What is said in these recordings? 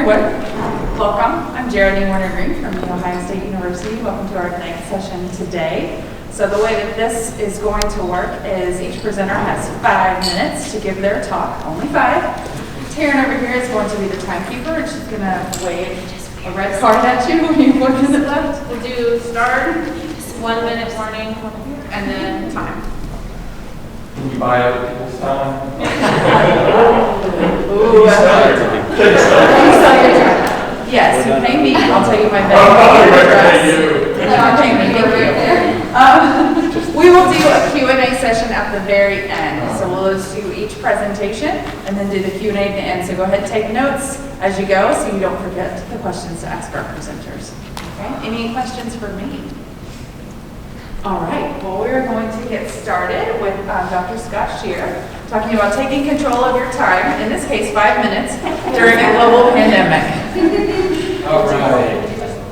everyone. Welcome. I'm Geraldine Warner-Green from The Ohio State University. Welcome to our next session today. So the way that this is going to work is each presenter has 5 minutes to give their talk, only 5. Taryn over here is going to be the timekeeper, and she's going to wave a red card at you when you look at it left. We'll do start, 1 minute warning, and then time. Can you buy other people's time? Ooh, yes, you pay me. I'll tell you my bank address. Pay me. We will do a Q&A session at the very end. So we'll just do each presentation and then do the Q&A at the end. So go ahead and take notes as you go so you don't forget the questions to ask our presenters. Okay? Any questions for me? All right, well, we're going to get started with Dr. Scott Scheer, talking about taking control of your time, in this case, 5 minutes, during a global pandemic. All right.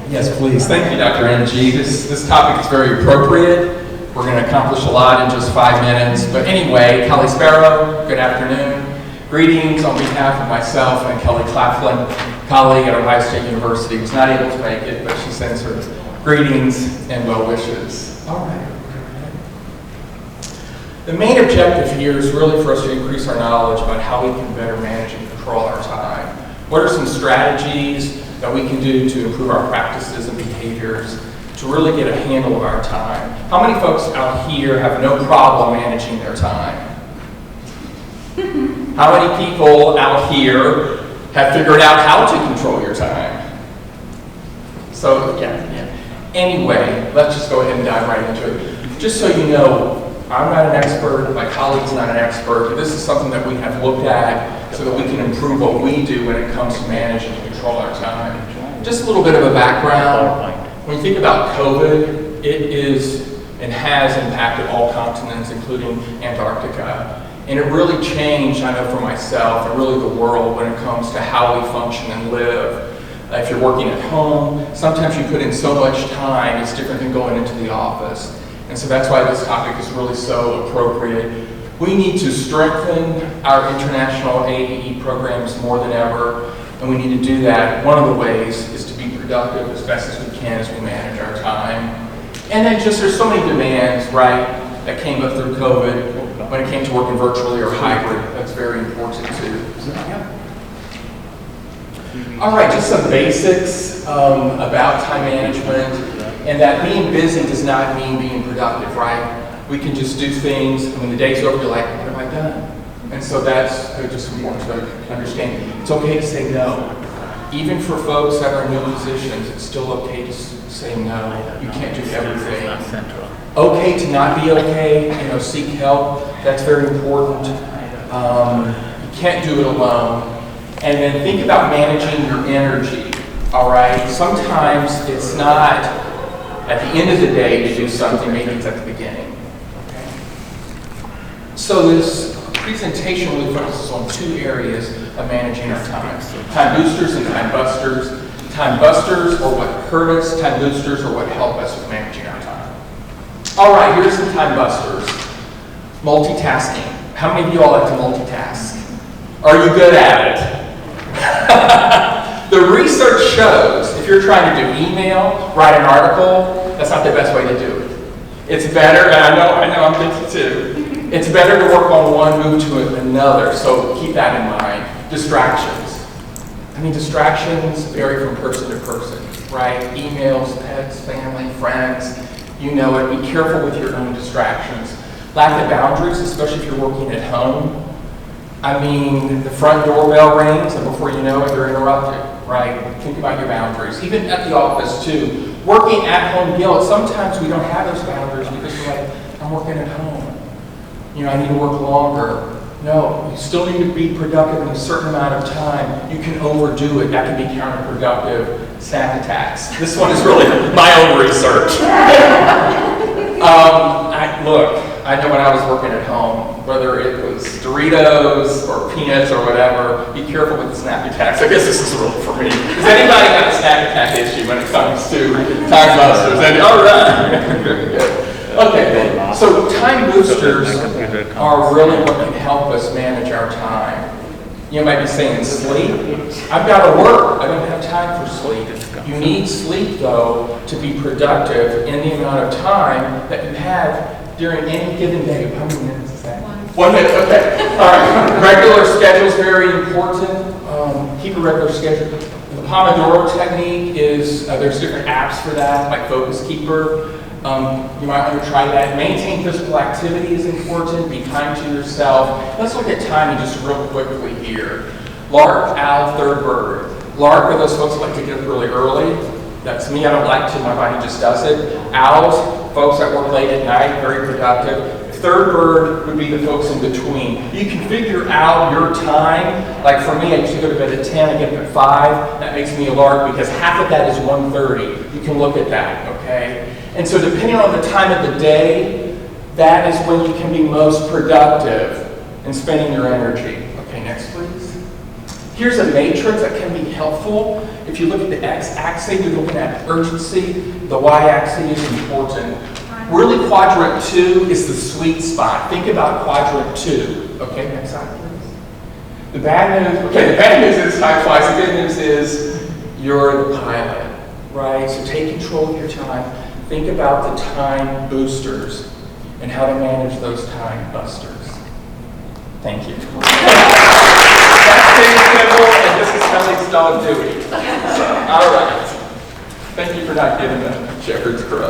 Yes, please. Thank you, Dr. NG. This topic is very appropriate. We're going to accomplish a lot in just 5 minutes. But anyway, Kellie Sparrow, good afternoon. Greetings on behalf of myself and Kellie Claflin, colleague at Ohio State University, who's not able to make it, but she sends her greetings and well wishes. All right. The main objective here is really for us to increase our knowledge about how we can better manage and control our time. What are some strategies that we can do to improve our practices and behaviors to really get a handle of our time? How many folks out here have no problem managing their time? How many people out here have figured out how to control your time? So, yeah. Anyway, let's just go ahead and dive right into it. Just so you know, I'm not an expert, my colleague's not an expert. This is something that we have looked at so that we can improve what we do when it comes to managing and control our time. Just a little bit of a background. When you think about COVID, it is and has impacted all continents, including Antarctica. And it really changed, I know for myself, and really the world when it comes to how we function and live. If you're working at home, sometimes you put in so much time, it's different than going into the office. And so that's why this topic is really so appropriate. We need to strengthen our international AAAE programs more than ever, and we need to do that. One of the ways is to be productive as best as we can as we manage our time. And then just there's so many demands, right, that came up through COVID when it came to working virtually or hybrid. That's very important too. So, yeah. All right, just some basics about time management, and that being busy does not mean being productive, right? We can just do things, and when the day's over, you're like, what have I done? And so that's just important to understand. It's okay to say no. Even for folks that are in new positions, it's still okay to say no. You can't do everything. Okay to not be okay, seek help. That's very important. You can't do it alone. And then think about managing your energy, all right? Sometimes it's not at the end of the day to do something, maybe it's at the beginning, okay? So this presentation really focuses on 2 areas of managing our time. Time boosters and time busters. Time busters are what hurt us, time boosters are what help us with managing our time. All right, here's some time busters. Multitasking. How many of you all like to multitask? Are you good at it? The research shows if you're trying to do email, write an article, that's not the best way to do it. It's better, and I know I'm guilty too. It's better to work on one, move to another, so keep that in mind. Distractions. Distractions vary from person to person, right? Emails, pets, family, friends, you know it. Be careful with your own distractions. Lack of boundaries, especially if you're working at home. The front doorbell rings, and before you know it, you're interrupted, right? Think about your boundaries. Even at the office, too. Working at home guilt, sometimes we don't have those boundaries because we're like, I'm working at home. I need to work longer. No, you still need to be productive in a certain amount of time. You can overdo it. That can be counterproductive. Snack attacks. This one is really my own research. I know when I was working at home, whether it was Doritos or peanuts or whatever, be careful with the snack attacks. I guess this is really for me. Does anybody have a snack attack issue when it comes to time busters? All right. Very good. Okay, so time boosters are really what can help us manage our time. You might be saying sleep. I've got to work. I don't have time for sleep. You need sleep, though, to be productive in the amount of time that you have during any given day. How many minutes is that? 1 minute, okay. All right. Regular schedule is very important. Keep a regular schedule. The Pomodoro technique is, there's different apps for that, like Focus Keeper. You might want to try that. Maintain physical activity is important. Be kind to yourself. Let's look at timing just real quickly here. Lark, owl, third bird. Lark are those folks that like to get up really early. That's me. I don't like to. My body just does it. Owls, folks that work late at night, very productive. Third bird would be the folks in between. You can figure out your time. Like for me, I usually go to bed at 10, I get up at 5. That makes me a lark because half of that is 1:30. You can look at that, okay? And so depending on the time of the day, that is when you can be most productive in spending your energy. Okay, next please. Here's a matrix that can be helpful. If you look at the x-axis, you're looking at urgency. The y-axis is important. Really, quadrant 2 is the sweet spot. Think about quadrant 2. Okay, next slide, please. The bad news is time flies. The good news is you're the pilot, right? So take control of your time. Think about the time boosters and how to manage those time busters. Thank you. That's Dave Kimball, and this is Kellie's dog Dewey. So, all right. Thank you for not giving the shepherd's crow.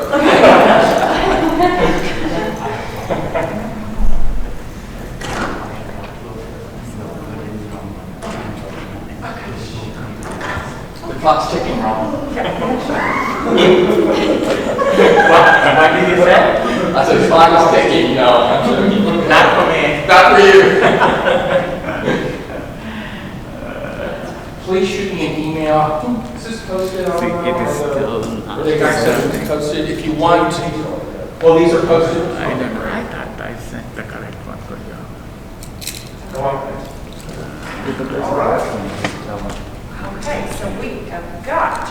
The clock's ticking, Rama. What did you say? I said the clock is ticking. No, I'm joking. Not for me. Not for you. Please shoot me an email. Is this posted on the guys posted? If you want to. Well, these are posted. I never write that. I sent the correct one for you. Go on. All right. Okay, so we have got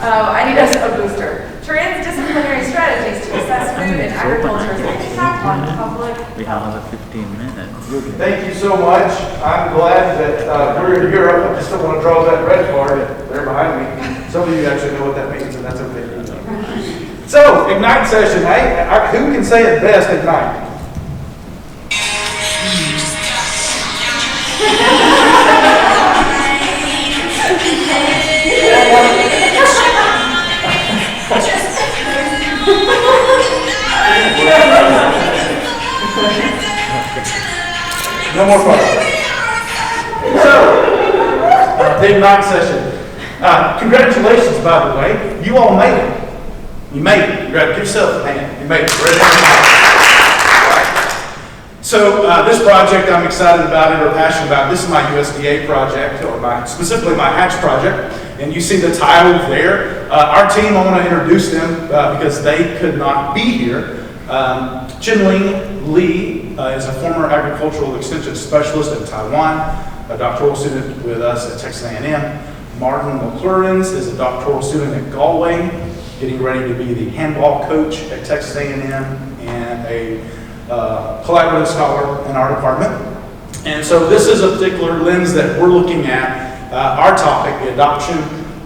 I need a booster. Transdisciplinary strategies to assess food and agriculture's impact on public. We have another 15 minutes. Thank you so much. I'm glad that we're in Europe. I just don't want to draw that red card there behind me. Some of you actually know what that means, and that's okay. So, Ignite session. Hey, who can say it best Ignite? No more questions. So, the Ignite session. Congratulations, by the way. You all made it. You made it. Give yourself a hand. You made it. So, this project I'm excited about it or passionate about. This is my USDA project, or specifically my hatch project. And you see the title there. Our team, I want to introduce them because they could not be here. Chin-Ling is a former agricultural extension specialist in Taiwan, a doctoral student with us at Texas A&M. Martin Mulkerrins is a doctoral student at Galway, getting ready to be the handball coach at Texas A&M and a collaborative scholar in our department. And so this is a particular lens that we're looking at, our topic, the adoption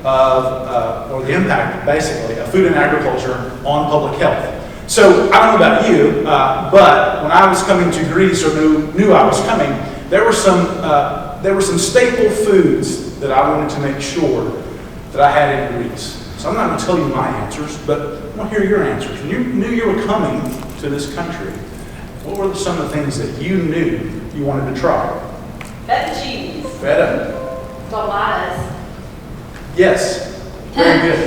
of, or the impact, basically, of food and agriculture on public health. So, I don't know about you, but when I was coming to Greece, or knew I was coming, there were some staple foods that I wanted to make sure that I had in Greece. So I'm not going to tell you my answers, but I want to hear your answers. When you knew you were coming to this country, what were some of the things that you knew you wanted to try? Feta cheese. Feta. Enchiladas. Yes. Very good.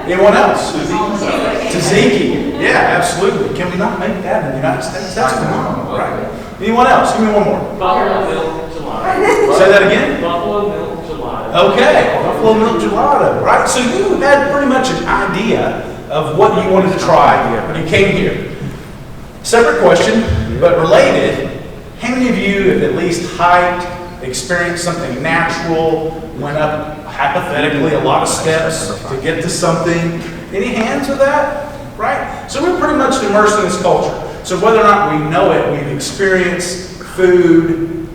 Anyone else? Tzatziki. Yeah, absolutely. Can we not make that in the United States? That's phenomenal, right? Anyone else? Give me one more. Buffalo milk gelato. Say that again? Buffalo milk gelato. Okay, buffalo milk gelato, right? So you had pretty much an idea of what you wanted to try when you came here. Separate question, but related. How many of you have at least hiked, experienced something natural, went up hypothetically a lot of steps to get to something? Any hands with that? Right? So we're pretty much immersed in this culture. So whether or not we know it, we've experienced food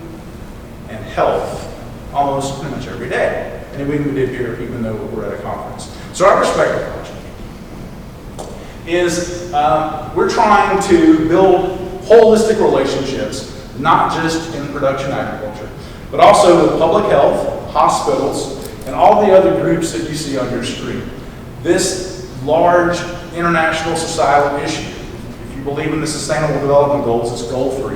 and health almost pretty much every day. And we did here, even though we're at a conference. So our perspective project is we're trying to build holistic relationships, not just in production agriculture, but also with public health, hospitals, and all the other groups that you see on your screen. This large international societal issue, if you believe in the Sustainable Development Goals, it's goal 3,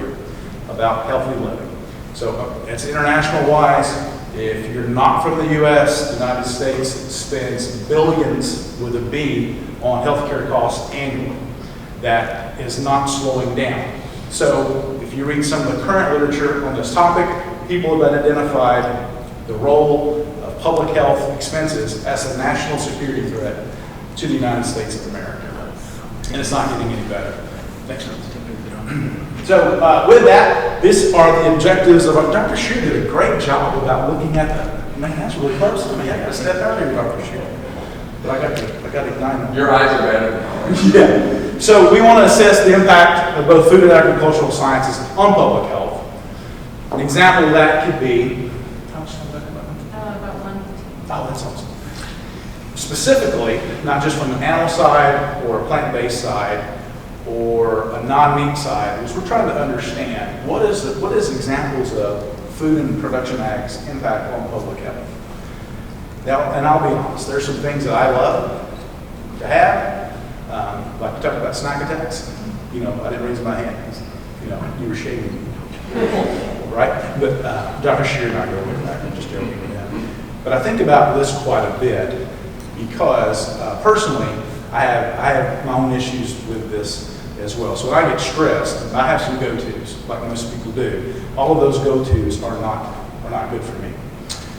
about healthy living. So it's international wise. If you're not from the U.S., the United States spends billions with a B on healthcare costs annually. That is not slowing down. So if you read some of the current literature on this topic, people have identified the role of public health expenses as a national security threat to the United States of America. And it's not getting any better. Next one. So with that, these are the objectives of Dr. Scheer did a great job about looking at that. Man, that's really close to me. I got to step out here, Dr. Scheer. But I got to ignite. Your eyes are better. Yeah. So we want to assess the impact of both food and agricultural sciences on public health. An example of that could be, how much time About 1. oh, that's awesome. Specifically, not just from an animal side or a plant-based side or a non-meat side, is we're trying to understand what is examples of food and production ag's impact on public health. Now, and I'll be honest, there's some things that I love to have, like we talked about snack attacks. You know, I didn't raise my hand. You know, you were shaming me, right? But Dr. Scheer and I go way back. I'm just joking. Yeah. But I think about this quite a bit because personally, I have my own issues with this as well. So when I get stressed, I have some go-tos, like most people do. All of those go-tos are not good for me.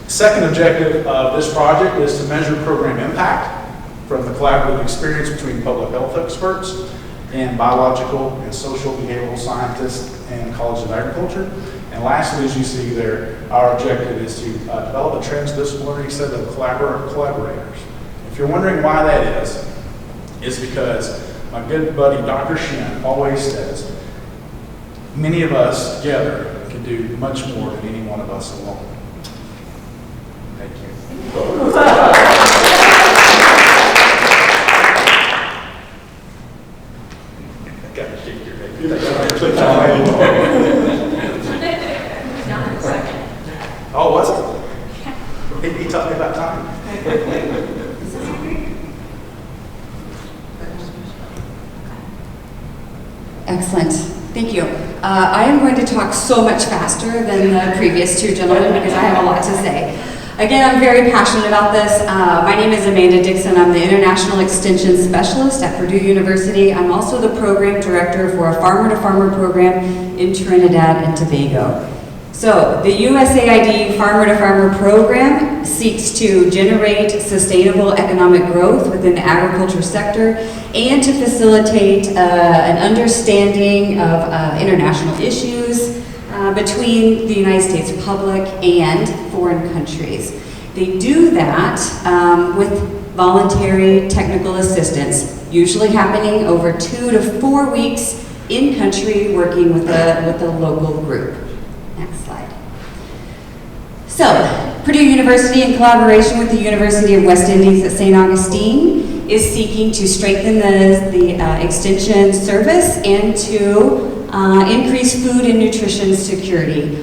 Second objective of this project is to measure program impact from the collaborative experience between public health experts and biological and social behavioral scientists and colleges of agriculture. And lastly, as you see there, our objective is to develop a transdisciplinary set of collaborators. If you're wondering why that is because my good buddy Dr. Shin always says, many of us together can do much more than any one of us alone. Thank you. I got to shake your head. Oh, was it? He taught me about time. Excellent. Thank you. I am going to talk so much faster than the previous two gentlemen because I have a lot to say. Again, I'm very passionate about this. My name is Dickson. I'm the International Extension Specialist at Purdue University. I'm also the Program Director for a Farmer-to-Farmer program in Trinidad and Tobago. So, the USAID Farmer-to-Farmer program seeks to generate sustainable economic growth within the agriculture sector and to facilitate an understanding of international issues between the United States public and foreign countries. They do that with voluntary technical assistance, usually happening over 2 to 4 weeks in country working with a local group. Next slide. So, Purdue University, in collaboration with the University of West Indies at St. Augustine, is seeking to strengthen the extension service and to increase food and nutrition security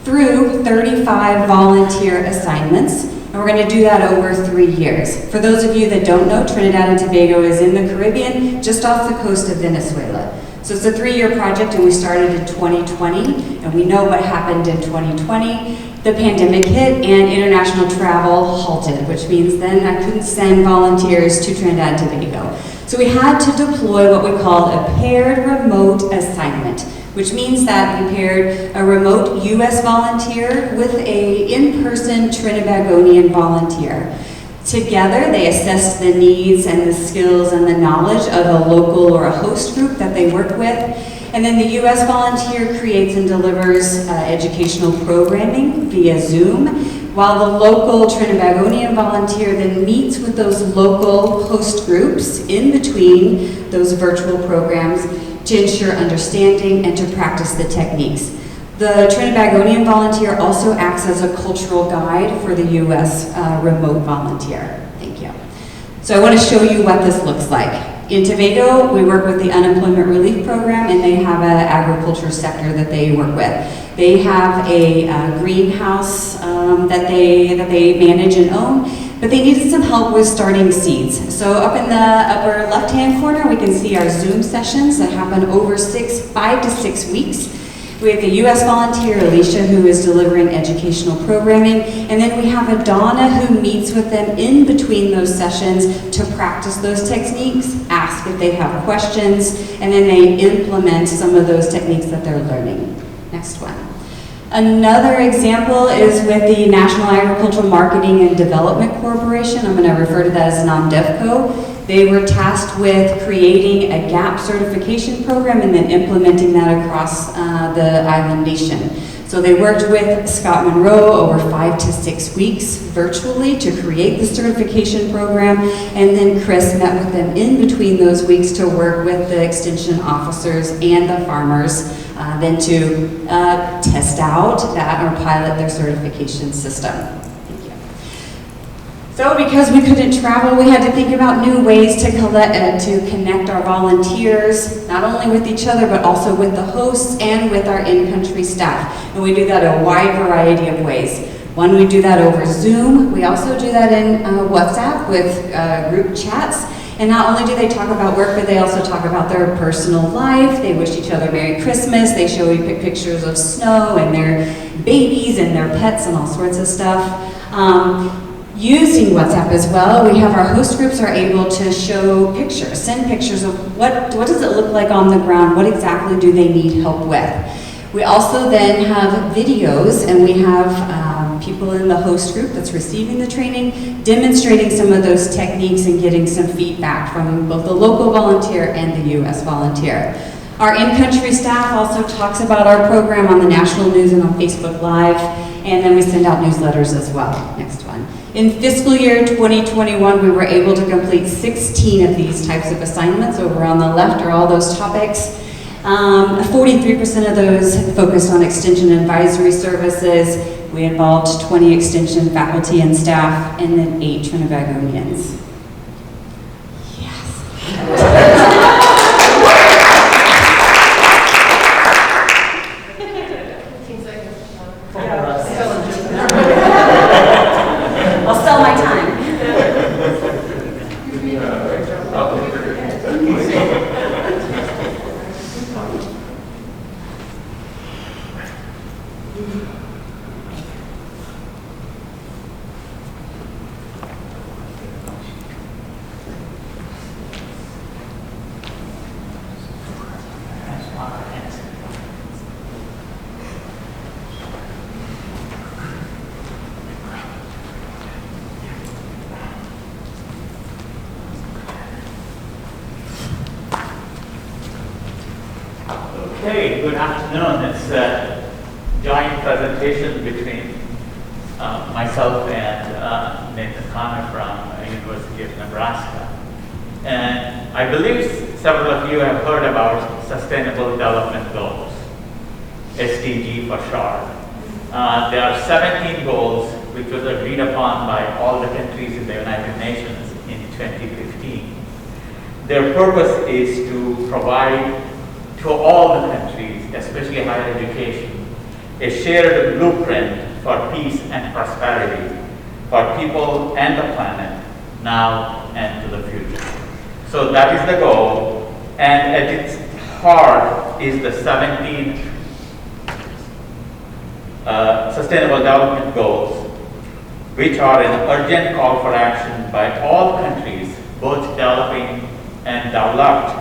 through 35 volunteer assignments. And we're going to do that over 3 years. For those of you that don't know, Trinidad and Tobago is in the Caribbean, just off the coast of Venezuela. So it's a 3-year project, and we started in 2020, and we know what happened in 2020. The pandemic hit and international travel halted, which means then I couldn't send volunteers to Trinidad and Tobago. So we had to deploy what we called a paired remote assignment, which means that we paired a remote US volunteer with a in-person Trinbagonian volunteer. Together, they assessed the needs and the skills and the knowledge of a local or a host group that they work with. And then the U.S. volunteer creates and delivers educational programming via Zoom, while the local Trinbagonian volunteer then meets with those local host groups in between those virtual programs to ensure understanding and to practice the techniques. The Trinbagonian volunteer also acts as a cultural guide for the U.S. Remote volunteer. Thank you. So I want to show you what this looks like. In Tobago, we work with the Unemployment Relief Program, and they have an agriculture sector that they work with. They have a greenhouse that they manage and own, but they needed some help with starting seeds. So up in the upper left-hand corner, we can see our Zoom sessions that happen over 5 to 6 weeks. We have a U.S. volunteer, Alicia, who is delivering educational programming, and then we have a Donna who meets with them in between those sessions to practice those techniques, ask if they have questions, and then they implement some of those techniques that they're learning. Next one. Another example is with the National Agricultural Marketing and Development Corporation. I'm going to refer to that as NAMDEFCO. They were tasked with creating a GAP certification program and then implementing that across the island nation. So they worked with Scott Monroe over 5 to 6 weeks virtually to create the certification program, and then Chris met with them in between those weeks to work with the extension officers and the farmers then to test out that or pilot their certification system. So because we couldn't travel, we had to think about new ways to connect our volunteers, not only with each other, but also with the hosts and with our in-country staff. And we do that a wide variety of ways. One, we do that over Zoom. We also do that in WhatsApp with group chats. And not only do they talk about work, but they also talk about their personal life. They wish each other Merry Christmas. They show you pictures of snow and their babies and their pets and all sorts of stuff. Using WhatsApp as well, we have our host groups are able to show pictures, send pictures of what does it look like on the ground, what exactly do they need help with. We also then have videos, and we have people in the host group that's receiving the training, demonstrating some of those techniques and getting some feedback from both the local volunteer and the U.S. volunteer. Our in-country staff also talks about our program on the national news and on Facebook Live, and then we send out newsletters as well. Next one. In fiscal year 2021, we were able to complete 16 of these types of assignments. Over on the left are all those topics. 43% of those focused on extension advisory services. We involved 20 extension faculty and staff, and then 8 Trinbagonians. Yes. I'll sell my time. Okay, good afternoon. It's a joint presentation between myself and Nathan Connor from University of Nebraska. And I believe several of you have heard about Sustainable Development Goals, SDG for short. There are 17 goals which was agreed upon by all the countries in the United Nations in 2015. Their purpose is to provide to all the countries, especially higher education, a shared blueprint for peace and prosperity for people and the planet now and to the future. So that is the goal, and at its heart is the 17 Sustainable Development Goals, which are an urgent call for action by all countries, both developing and developed,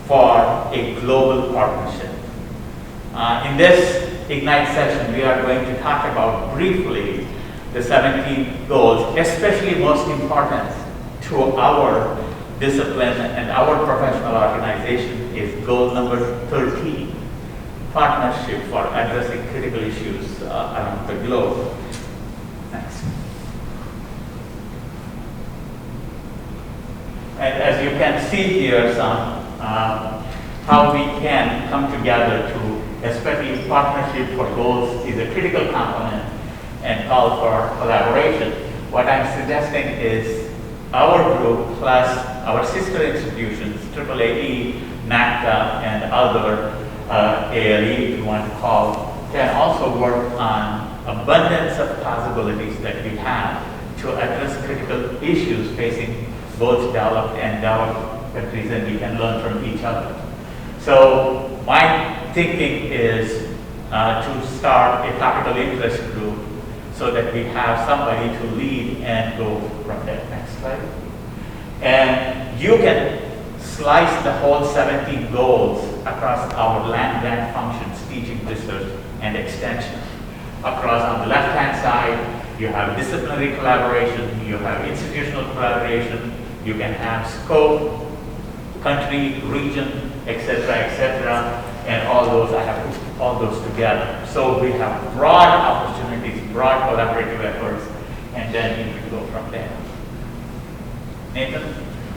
for a global partnership. In this Ignite session, we are going to talk about briefly the 17 goals, especially most important to our discipline and our professional organization is goal number 13, partnership for addressing critical issues around the globe. Next. And as you can see here, some how we can come together to, especially partnership for goals is a critical component and call for collaboration. What I'm suggesting is our group plus our sister institutions, AAAE, NACTA, and other AIAEE, if you want to call, can also work on abundance of possibilities that we have to address critical issues facing both developed and developed countries, and we can learn from each other. So my thinking is to start a capital interest group so that we have somebody to lead and go from there. Next slide. And you can slice the whole 17 goals across our land grant functions, teaching, research, and extension. Across on the left-hand side, you have disciplinary collaboration, you have institutional collaboration, you can have scope, country, region, etc., and all those, I have put all those together. So we have broad opportunities, broad collaborative efforts, and then you can go from there. Nathan?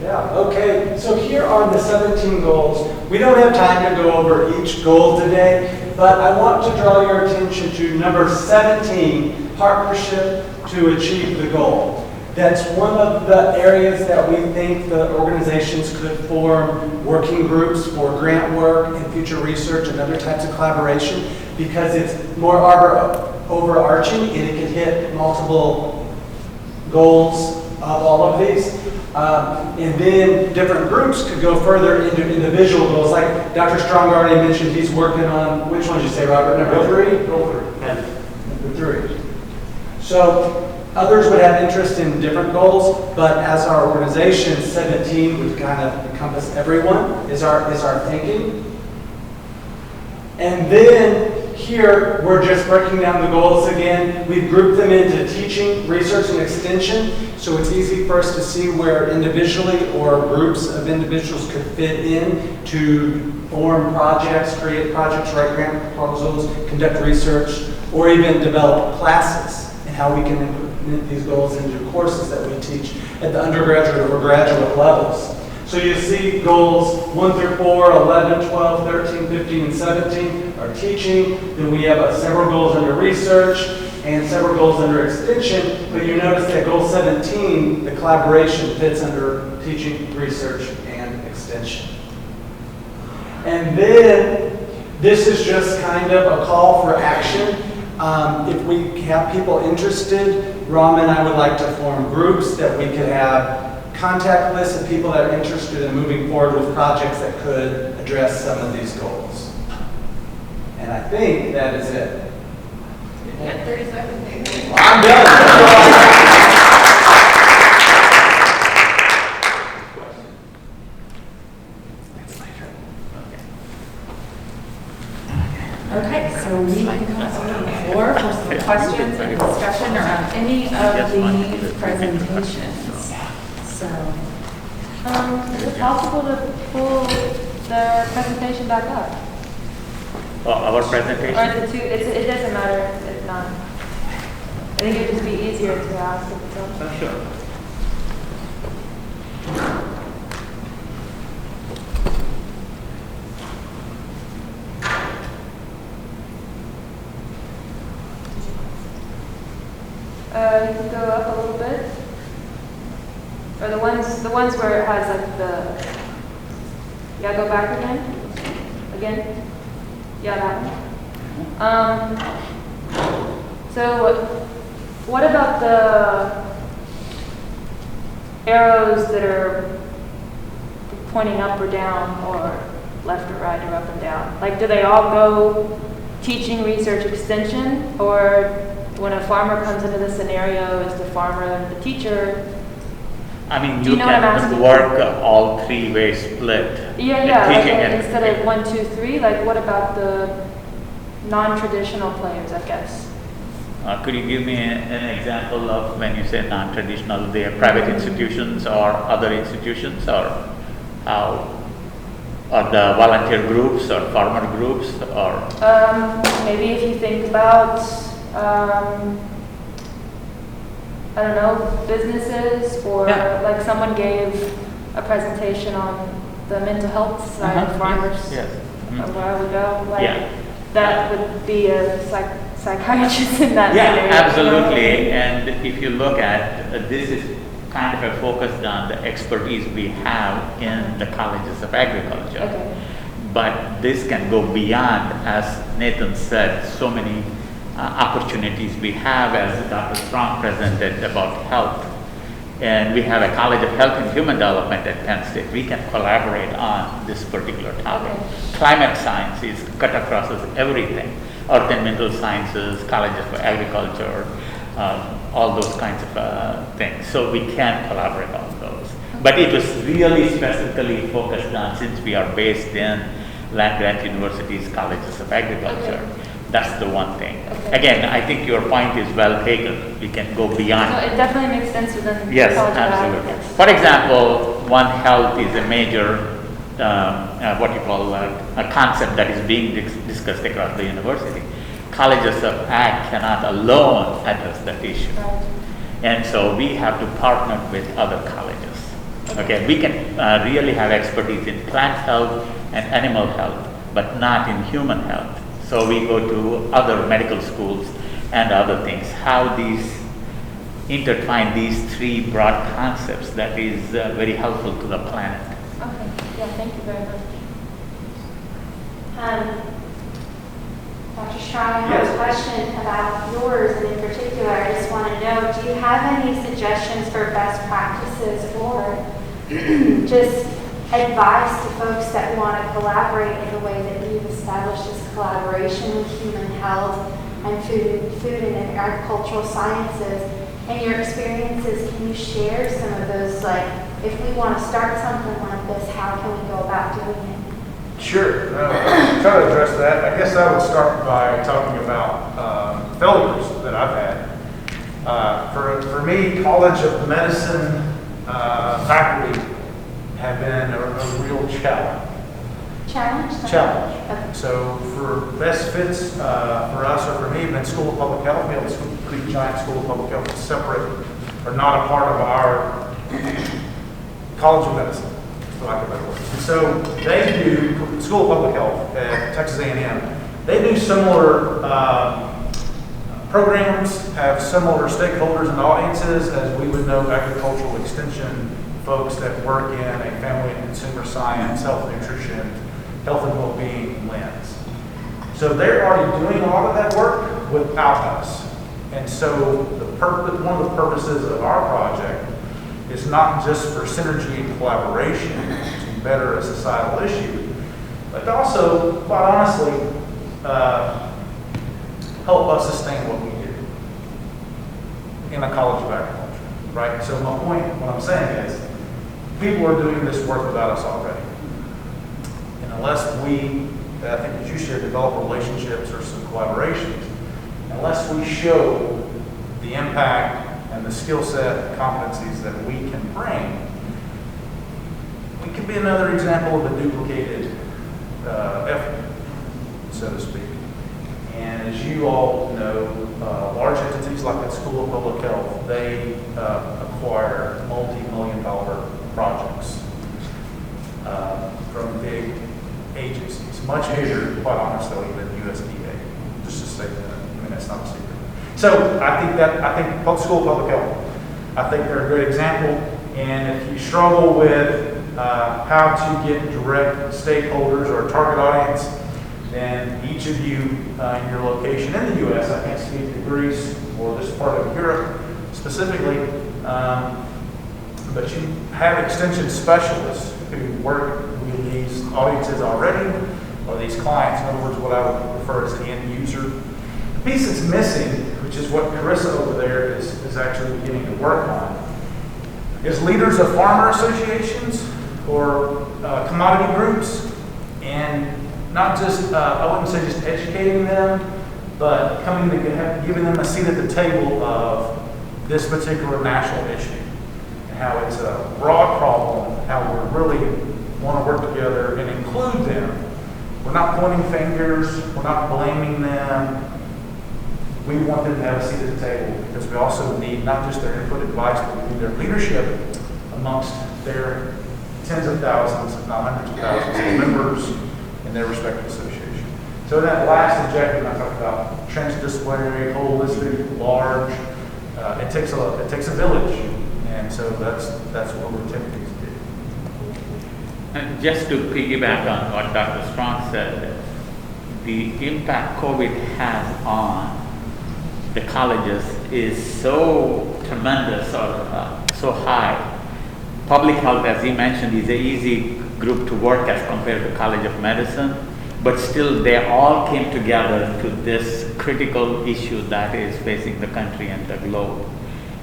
Yeah, okay, so here are the 17 goals. We don't have time to go over each goal today, but I want to draw your attention to number 17, partnership to achieve the goal. That's one of the areas that we think the organizations could form working groups for grant work and future research and other types of collaboration, because it's more overarching and it can hit multiple goals of all of these. And then different groups could go further into individual goals. Like Dr. Strong already mentioned, he's working on, which one did you say, Robert? Number 3? Number 3. So others would have interest in different goals, but as our organization, 17 would kind of encompass everyone, is our thinking. And then here, we're just breaking down the goals again. We've grouped them into teaching, research, and extension, so it's easy for us to see where individually or groups of individuals could fit in to form projects, create projects, write grant proposals, conduct research, or even develop classes, and how we can implement these goals into courses that we teach at the undergraduate or graduate levels. So you see goals 1 through 4, 11, 12, 13, 15, and 17 are teaching. Then we have several goals under research and several goals under extension. But you notice that goal 17, the collaboration, fits under teaching, research, and extension. And then this is just kind of a call for action. If we have people interested, Rama and I would like to form groups that we could have contact lists of people that are interested in moving forward with projects that could address some of these goals. And I think that is it. You got 30 seconds. I'm done. Okay, so we can come to the floor for some questions and discussion around any of the presentations. So, is it possible to pull the presentation back up? Our presentation? Or the two, it doesn't matter if not. I think it would just be easier to ask if it's on. Sure. You can go up a little bit. Or the ones where it has like the, yeah, go back again. Yeah, that one. So what about the arrows that are pointing up or down, or left or right or up and down? Like, do they all go teaching, research, extension, or when a farmer comes into the scenario, is the farmer and the teacher? I mean, Do you you know what I'm can asking? work all three-way split. Yeah, like Teaching and instead of 1, 2, 3, like what about the non-traditional players, I guess? Could you give me an example of when you say non-traditional, they are private institutions or other institutions, or how, or the volunteer groups or farmer groups, or? Maybe if you think about, I don't know, businesses, or Yeah. like someone gave a presentation on the mental health side of farmers. Yes. Where I would go, like, Yeah. that would be a psychiatrist in that Yeah, scenario. absolutely. And if you look at, this is kind of a focus on the expertise we have in the colleges of agriculture. Okay. But this can go beyond, as Nathan said, so many opportunities we have, as Dr. Strong presented about health. And we have a College of Health and Human Development at Penn State. We can collaborate on this particular topic. Okay. Climate science is cut across as everything. Earth and Mineral Sciences, Colleges for Agriculture, all those kinds of things. So we can collaborate on those. But it was really specifically focused on, since we are based in land-grant universities, colleges of agriculture. Okay. That's the one thing. Okay. Again, I think your point is well taken. We can go beyond. So it definitely makes sense within the Yes, College of absolutely. Agriculture. For example, One Health is a major, what you call a concept that is being discussed across the university. Colleges of Ag cannot alone address that issue. Right. And so we have to partner with other colleges. Okay, we can really have expertise in plant health and animal health, but not in human health. So we go to other medical schools and other things. How these intertwine these three broad concepts, that is very helpful to the planet. Okay, yeah, thank you very much. Dr. Strong, I have a question about yours, and in particular, I just want to know, do you have any suggestions for best practices or just advice to folks that want to collaborate in the way that you've established this collaboration with human health and food and agricultural sciences? In your experiences, can you share some of those, like, if we want to start something like this, how can we go about doing it? Sure. Try to address that. I guess I would start by talking about failures that I've had. For me, College of Medicine faculty have been a real challenge. Challenge. Okay. So for best fits for us or for me, then School of Public Health, we have a pretty giant School of Public Health, separate or not a part of our College of Medicine, for lack of a better word. And so they do, School of Public Health at Texas A&M, they do similar programs, have similar stakeholders and audiences as we would know agricultural extension folks that work in a family and consumer science, health nutrition, health and well-being lens. So they're already doing a lot of that work without us. And so one of the purposes of our project is not just for synergy and collaboration to better a societal issue, but also, quite honestly, help us sustain what we do in the College of Agriculture, right? So my point, what I'm saying is, people are doing this work without us already. And unless we, I think as you shared, develop relationships or some collaborations, unless we show the impact and the skill set and competencies that we can bring, we could be another example of a duplicated effort, so to speak. And as you all know, large entities like the School of Public Health, they acquire multi-million-dollar projects from big agencies, much bigger, quite honestly, than USDA. Just to say that, I mean, that's not a secret. So I think School of Public Health, I think they're a great example. And if you struggle with how to get direct stakeholders or target audience, then each of you in your location in the U.S., I can't speak to Greece or this part of Europe specifically, but you have extension specialists who work with these audiences already, or these clients. In other words, what I would refer as the end user. The piece that's missing, which is what Carissa over there is actually beginning to work on, is leaders of farmer associations or commodity groups, and not just, I wouldn't say just educating them, but giving them a seat at the table of this particular national issue, and how it's a broad problem, how we really want to work together and include them. We're not pointing fingers, we're not blaming them. We want them to have a seat at the table because we also need not just their input advice, but we need their leadership amongst their tens of thousands, if not hundreds of thousands of members in their respective association. So in that last objective, I talked about transdisciplinary, holistic, large. It takes a village, and so that's what we're attempting to do. And just to piggyback on what Dr. Strong said, the impact COVID has on the colleges is so tremendous or so high. Public health, as he mentioned, is an easy group to work as compared to College of Medicine, but still they all came together to this critical issue that is facing the country and the globe.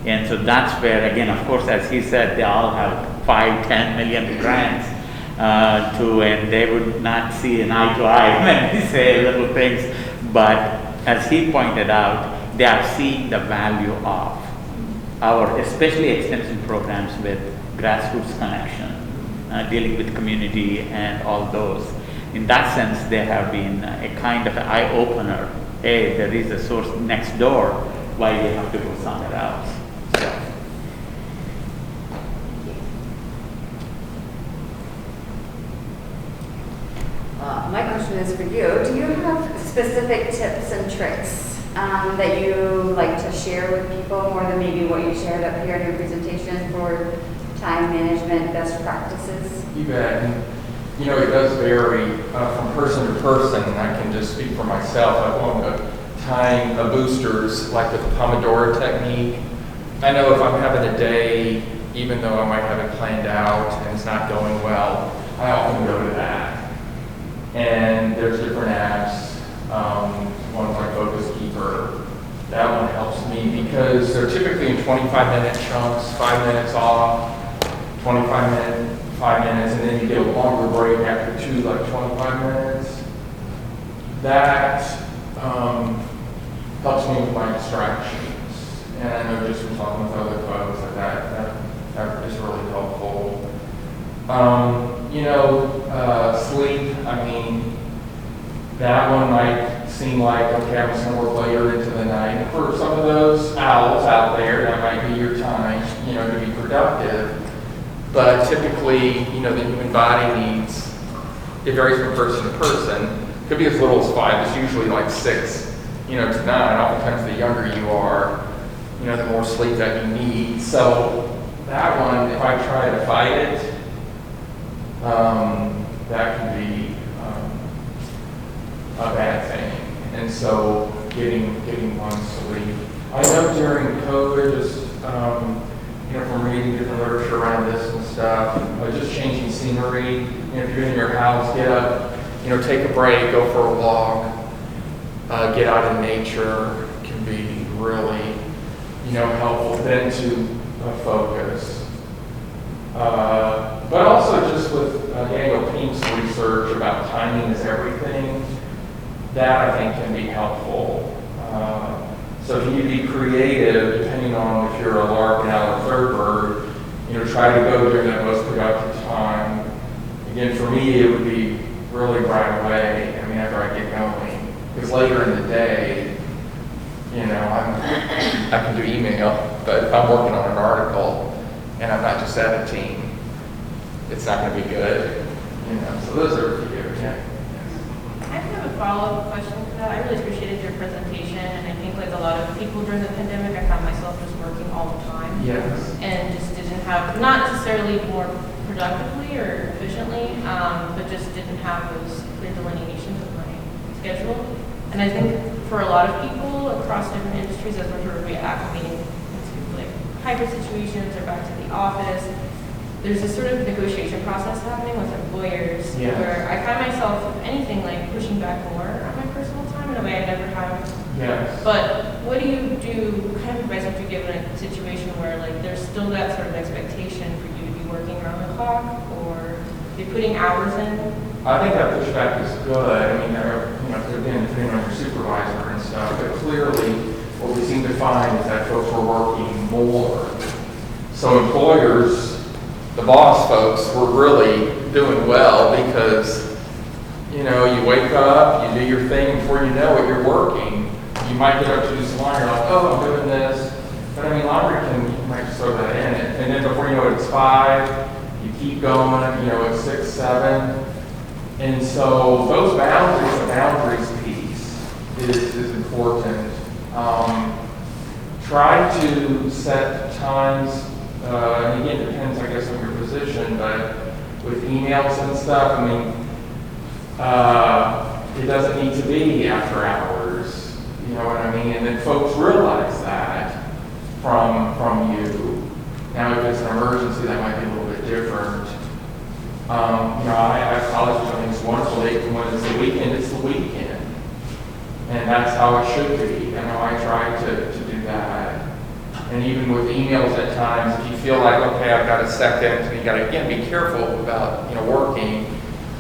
And so that's where, again, of course, as he said, they all have 5-10 million grants and they would not see an eye to eye when we say little things. But as he pointed out, they are seeing the value of our, especially extension programs with grassroots connection, dealing with community and all those. In that sense, they have been a kind of an eye-opener. Hey, there is a source next door, why do you have to go somewhere else? So. My question is for you. Do you have specific tips and tricks that you like to share with people more than maybe what you shared up here in your presentation for time management best practices? You bet. And, you know, it does vary from person to person, and I can just speak for myself. I want to time boosters like with the Pomodoro technique. I know if I'm having a day, even though I might have it planned out and it's not going well, I often go to that. And there's different apps, ones like Focus Keeper. That one helps me because they're typically in 25-minute chunks, 5 minutes off, 25 minutes, 5 minutes, and then you get a longer break after 2, like 25 minutes. That helps me with my distractions. And I know just from talking with other folks that is really helpful. You know, sleep, I mean, that one might seem like, okay, I'm just going to work later into the night. And for some of those owls out there, that might be your time, you know, to be productive. But typically, you know, the human body needs, it varies from person to person. It could be as little as 5. It's usually like 6, you know, to 9. Oftentimes the younger you are, you know, the more sleep that you need. So that one, if I try to fight it, that can be a bad thing. And so getting one sleep. I know during COVID, just you know, from reading different literature around this and stuff, just changing scenery. You know, if you're in your house, get up, you know, take a break, go for a walk, get out in nature can be really, you know, helpful then to focus. But also just with Daniel Pink's research about timing is everything, that I think can be helpful. So if you need to be creative, depending on if you're a lark, an owl, or third bird, you know, try to go during that most productive time. Again, for me, it would be really right away, I mean, after I get going. Because later in the day, you know, I can do email, but if I'm working on an article and I'm not just 17, it's not going to be good. You know, so those are a few. Yeah. I have a follow-up question to that. I really appreciated your presentation, and I think like a lot of people during the pandemic, I found myself just working all the time. Yes. And just didn't have, not necessarily more productively or efficiently, but just didn't have those clear delineations of my schedule. And I think for a lot of people across different industries, as we're sort of reacclimating into like hybrid situations or back to the office, there's this sort of negotiation process happening with employers where I find myself, if anything, like pushing back more on my personal time in a way I never have. Yes. But what do you do, what kind of advice would you give in a situation where like there's still that sort of expectation for you to be working around the clock or be putting hours in? I think that pushback is good. I mean, you know, again, depending on your supervisor and stuff, but clearly what we seem to find is that folks are working more. So employers, the boss folks, were really doing well because, you know, you wake up, you do your thing, before you know it, you're working. You might get up to do some laundry, you're like, oh, I'm doing this. But I mean, laundry you might just throw that in. And then before you know it, it's 5, you keep going, at 6, 7. And so those boundaries, the boundaries piece is important. Try to set times, and again, it depends, I guess, on your position, but with emails and stuff, it doesn't need to be after hours, you know what I mean? And then folks realize that from you. Now, if it's an emergency, that might be a little bit different. I have colleges, I think it's wonderful. When it's the weekend, it's the weekend. And that's how it should be. I try to do that. And even with emails at times, if you feel like, okay, I've got a second, you got to, again, be careful about, working.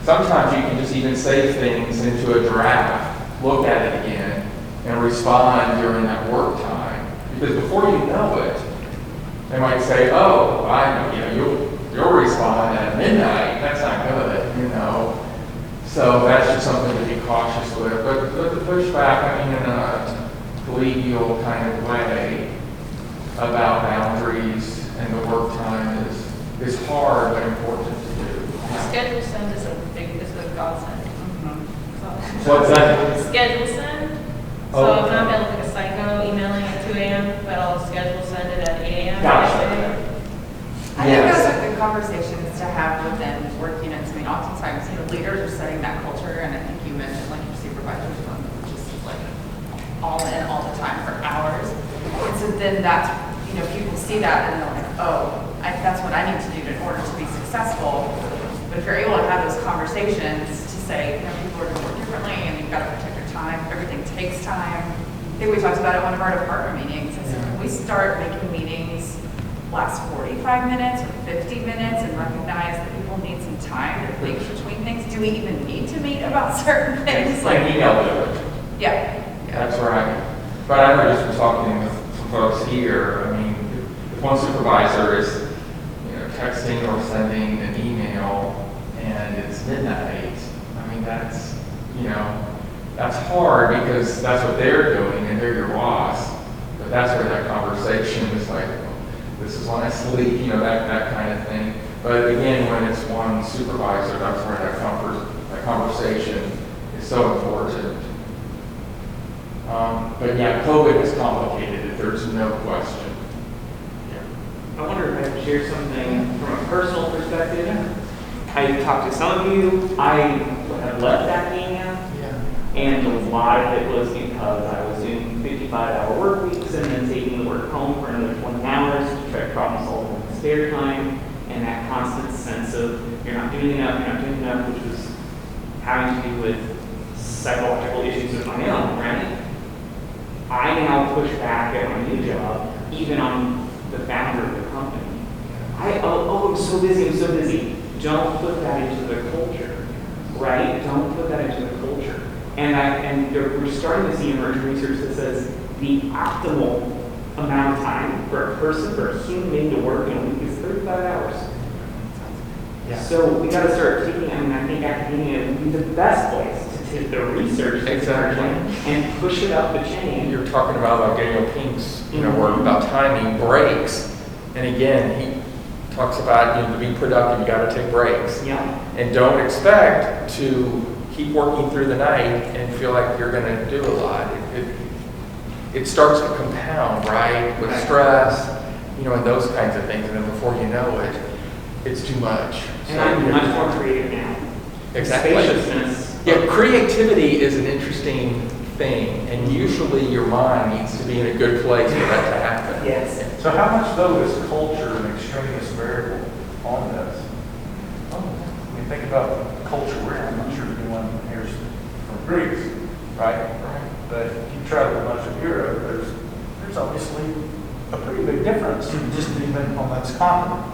Sometimes you can just even save things into a draft, look at it again, and respond during that work time. Because before you know it, they might say, oh, I know, you'll respond at midnight. That's not good, So that's just something to be cautious with. But the pushback, in a collegial kind of way about boundaries and the work time is hard but important to do. Schedule send is a godsend. What's that? Schedule send. So if I'm like a psycho emailing at 2 a.m., but I'll schedule send it at 8 a.m. Gotcha. I think those are good conversations to have within work units. Oftentimes, leaders are setting that culture, and I think you mentioned like your supervisors one just like all in all the time for hours. And so then that's, people see that and they're like, oh, that's what I need to do in order to be successful. But if you're able to have those conversations to say, people are going to work differently and you've got to protect your time, everything takes time. I think we talked about it at one of our department meetings. I said, can we start making meetings last 45 minutes or 50 minutes and recognize that people need some time to think between things? Do we even need to meet about certain things? Like email do it. Yeah. That's right. But I know just from talking with some folks here, if one supervisor is texting or sending an email and it's midnight, that's hard because that's what they're doing and they're your boss. But that's where that conversation is like, this is when I sleep, that kind of thing. But again, when it's one supervisor, that's where that conversation is so important. But yeah, COVID is complicated, there's no question. I wonder if I could share something from a personal perspective. I talked to some of you. I have left academia, and a lot of it was because I was doing 55-hour work weeks and then taking the work home for another 20 hours to try to problem solve in the spare time, and that constant sense of you're not doing enough, which was having to do with psychological issues of my own, right? I now push back at my new job, even on the founder of the company. I'm so busy. Don't put that into the culture, right? Don't put that into the culture. And we're starting to see emerging research that says the optimal amount of time for a human being to work in a week is 35 hours. Yeah. So we got to start taking, I think academia would be the best place to take the research and push it up the chain. You're talking about like Daniel Pink's, work about timing breaks. And again, he talks about, to be productive, you got to take breaks. Yeah. And don't expect to keep working through the night and feel like you're going to do a lot. It starts to compound, right? With stress, and those kinds of things. And then before you know it, it's too much. And I'm much more creative now. Exactly. Spaciousness. Yeah, creativity is an interesting thing, and usually your mind needs to be in a good place for that to happen. Yes. So how much, though, is culture an extraneous variable on this? Think about the culture we're in. I'm not sure anyone here is from Greece, right? But if you travel much of Europe, there's obviously a pretty big difference, just even on that continent,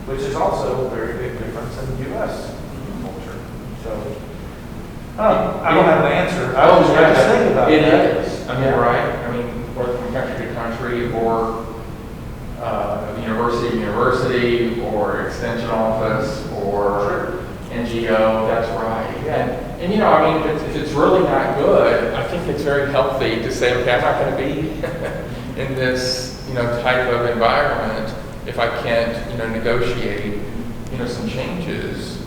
which is also a very big difference in the U.S. culture. So, I don't have an answer. I was just think about it. It is. Right? Or from country to country, or university, or extension office, or NGO. That's right. And if it's really not good, I think it's very healthy to say, okay, I'm not going to be in this, type of environment if I can't, negotiate, some changes.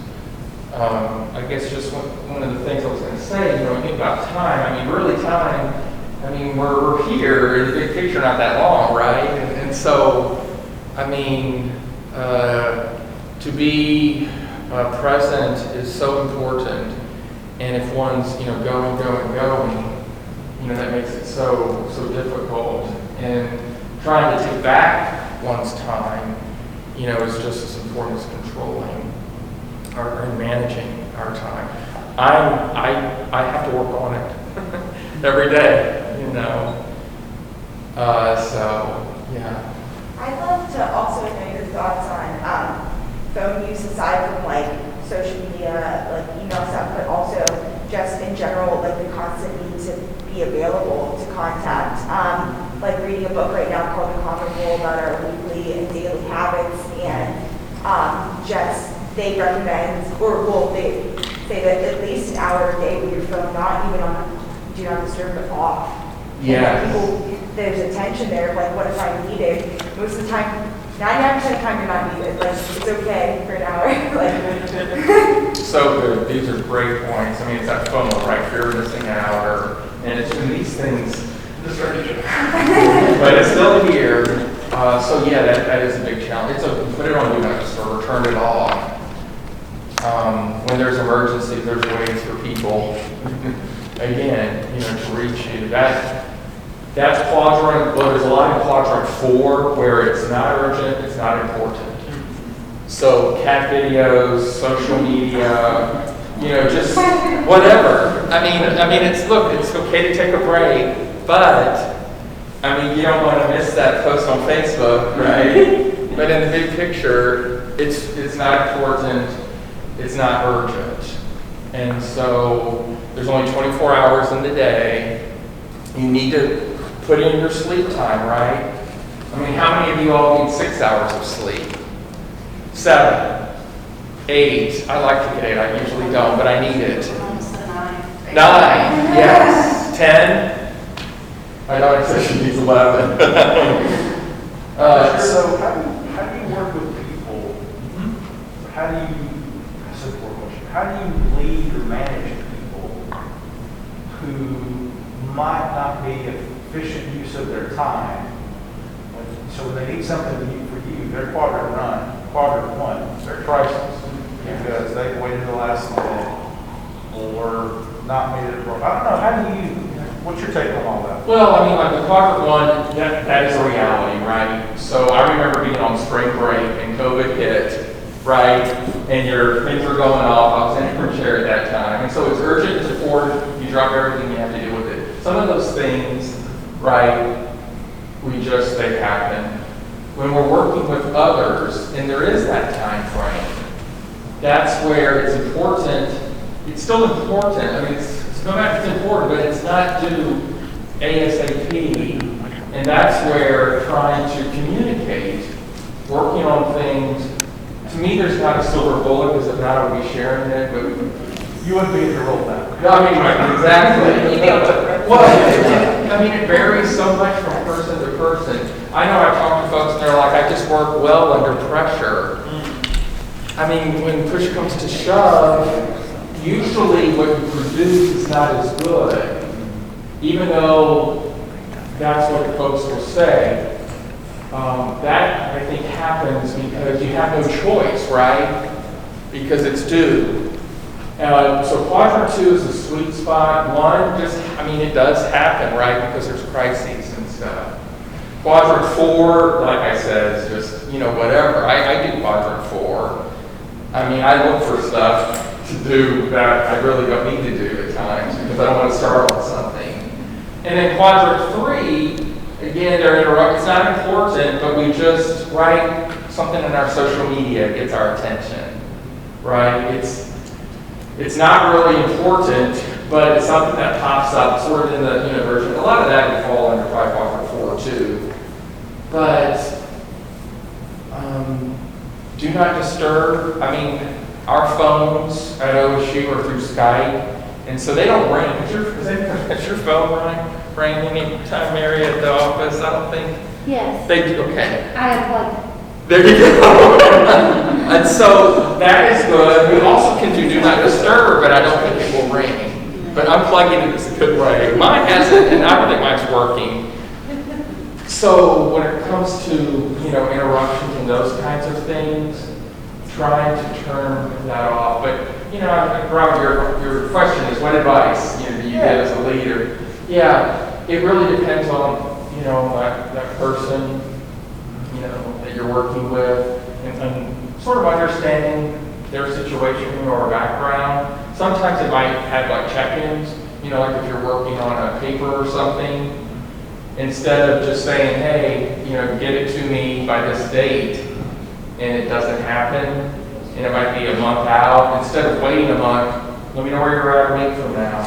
I guess just one of the things I was going to say, you think about time. I mean, really time. I mean, we're here in the big picture, not that long, right? And so, I mean, to be present is so important. And if one's, going, that makes it so difficult. And trying to take back one's time, is just as important as controlling or managing our time. I have to work on it every day, so, yeah. I'd love to also know your thoughts on phone use aside from social media, email stuff, but also just in general, the constant need to be available to contact. Reading a book right now called The Common Rule about our weekly and daily habits, and they recommend, they say that at least an hour a day with your phone, not even on do not disturb, but off. Yeah. There's a tension there of what if I need it? Most of the time, 99% of the time you're not needed. It's okay for an hour. So good. These are great points. I mean, it's that FOMO, right? Fear of missing out, and it's when these things, but it's still here. So yeah, that is a big challenge. Put it on do not disturb, turn it off. When there's emergency, there's ways for people, again, to reach you. That's quadrant, well, there's a lot in quadrant 4 where it's not urgent, it's not important. So cat videos, social media, just whatever. I mean, it's okay to take a break, but you don't want to miss that post on Facebook, right? But in the big picture, it's not important, it's not urgent. And so there's only 24 hours in the day. You need to put in your sleep time, right? I mean, how many of you all need 6 hours of sleep? 7, 8. I like to get 8. I usually don't, but I need it. 9, yes. 10. I know it says she needs 11. So how do you work with people? How do you lead or manage people who might not be efficient use of their time? So when they need something for you, they're quadrant 1, they're crisis because they waited the last minute or not made it work. I don't know, what's your take on all that? Well, the quadrant 1, that is a reality, right? So I remember being on spring break and COVID hit, right? And your things were going off. I was in a chair at that time. And so it's urgent, it's important, you drop everything, you have to deal with it. Some of those things, right, they happen. When we're working with others, and there is that time frame, that's where it's important. It's still important. It's important, but it's not due ASAP. And that's where trying to communicate, working on things, to me, there's not a silver bullet, because if not, I would be sharing it, but you wouldn't be able to roll that. Exactly. Well, it varies so much from person to person. I know I've talked to folks and they're like, I just work well under pressure. When push comes to shove, usually what you produce is not as good, even though that's what folks will say. That, I think, happens because you have no choice, right? Because it's due. So quadrant 2 is a sweet spot. 1, it does happen, right? Because there's crises and stuff. Quadrant 4, like I said, is just, whatever. I do quadrant 4. I look for stuff to do that I really don't need to do at times because I don't want to start on something. And then quadrant 3, again, they're interrupted. It's not important, but we just write something in our social media gets our attention, right? It's not really important, but it's something that pops up sort of in the version. A lot of that would fall under quadrant 4 too. But do not disturb. Our phones at OSU are through Skype, and so they don't ring. Is your phone ring anytime, Mary, at the office? I don't think. Yes. They do. Okay. I have one. There you go. And so that is good. We also can do not disturb, but I don't think it will ring. But unplugging it is a good way. Mine hasn't, and I don't think mine's working. So when it comes to, interruptions and those kinds of things, trying to turn that off. But, Rob, your question is, what advice, do you give as a leader? Yeah, it really depends on, that person, that you're working with, and sort of understanding their situation or background. Sometimes it might have like check-ins, like if you're working on a paper or something, instead of just saying, hey, get it to me by this date, and it doesn't happen, and it might be a month out, instead of waiting a month, let me know where you're at a week from now,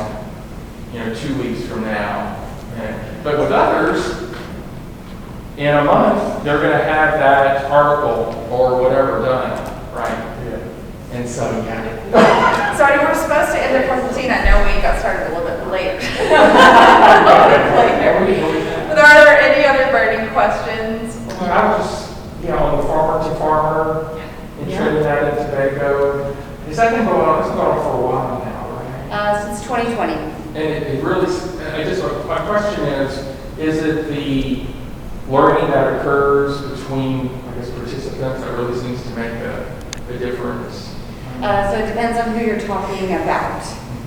2 weeks from now. But with others, in a month, they're going to have that article or whatever done, right? Yeah. And so, yeah. So we're supposed to end at 4:15. I know we got started a little bit late. But are there any other burning questions? I was just, on the farmer to farmer in Trinidad and Tobago. Is that been going on? It's been going on for a while now, right? Since 2020. And it really, my question is it the learning that occurs between, participants that really seems to make a difference? So it depends on who you're talking about.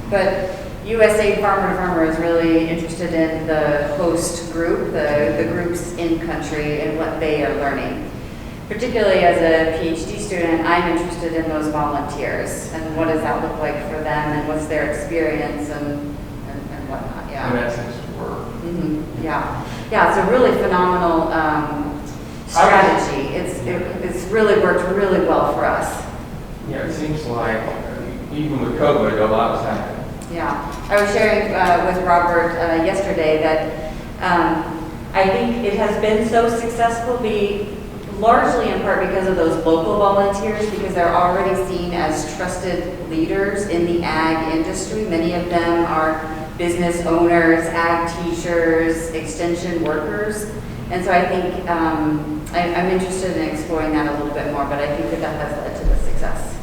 But USA Farmer to Farmer is really interested in the host group, the groups in country and what they are learning. Particularly as a PhD student, I'm interested in those volunteers and what does that look like for them and what's their experience and whatnot. Yeah. And that seems to work. Mm-hmm. Yeah, it's a really phenomenal strategy. It's really worked really well for us. Yeah, it seems like even with COVID, a lot has happened. Yeah, I was sharing with Robert yesterday that I think it has been so successful, largely in part because of those local volunteers, because they're already seen as trusted leaders in the ag industry. Many of them are business owners, ag teachers, extension workers. And so I think I'm interested in exploring that a little bit more, but I think that has led to the success.